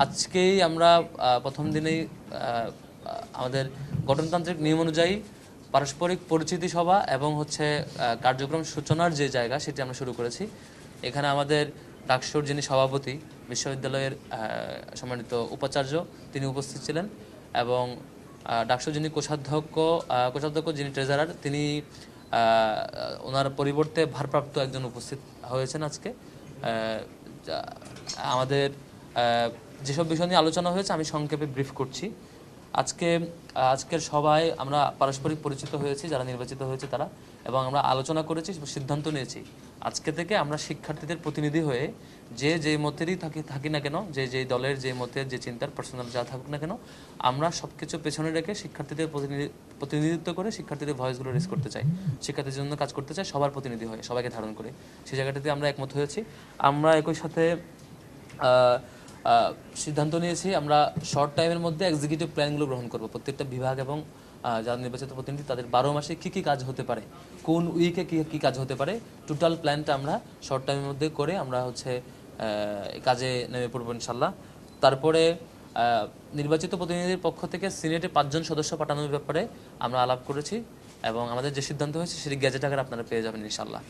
আজকেই আমরা প্রথম দিনেই আমাদের গঠনতান্ত্রিক নিয়ম অনুযায়ী পারস্পরিক পরিচিতি সভা এবং কার্যক্রম সূচনার যে জায়গা সেটি আমরা শুরু করেছি। এখানে আমাদের ডাকসুর যিনি সভাপতি, বিশ্ববিদ্যালয়ের সম্মানিত উপাচার্য, তিনি উপস্থিত ছিলেন এবং ডাকসুর যিনি কোষাধ্যক্ষ যিনি ট্রেজারার, তিনি ওনার পরিবর্তে ভারপ্রাপ্ত একজন উপস্থিত হয়েছেন আজকে। আমাদের যেসব বিষয় নিয়ে আলোচনা হয়েছে আমি সংক্ষেপে ব্রিফ করছি। আজকের সভায় আমরা পারস্পরিক পরিচিত হয়েছি যারা নির্বাচিত হয়েছে তারা, এবং আমরা আলোচনা করেছি, সিদ্ধান্ত নিয়েছি আজকে থেকে আমরা শিক্ষার্থীদের প্রতিনিধি হয়ে যে মতেরই থাকি না কেন, যে দলের যে মতের যে চিন্তার পার্সোনাল যা থাকুক না কেন, আমরা সব কিছু পেছনে রেখে শিক্ষার্থীদের প্রতিনিধিত্ব করে শিক্ষার্থীদের ভয়েসগুলো রেজ করতে চাই, শিক্ষার্থীদের জন্য কাজ করতে চাই, সবার প্রতিনিধি হয়ে সবাইকে ধারণ করে। সেই জায়গাটিতে আমরা একমত হয়েছি। আমরা একই সাথে সিদ্ধান্ত নিয়েছি আমরা শর্ট টাইমের মধ্যে এক্সিকিউটিভ প্ল্যানগুলো গ্রহণ করব। প্রত্যেকটা বিভাগ এবং যারা নির্বাচিত প্রতিনিধি তাদের 12 মাসে কী কাজ হতে পারে, কোন উইকে কী কাজ হতে পারে, টোটাল প্ল্যানটা আমরা শর্ট টাইমের মধ্যে করে আমরা কাজে নেমে পড়বো ইনশাল্লাহ। তারপরে নির্বাচিত প্রতিনিধির পক্ষ থেকে সিনেটে 5 জন সদস্য পাঠানোর ব্যাপারে আমরা আলাপ করেছি এবং আমাদের যে সিদ্ধান্ত হয়েছে সেটি গ্যাজেট আকারে আপনারা পেয়ে যাবেন ইনশাল্লাহ।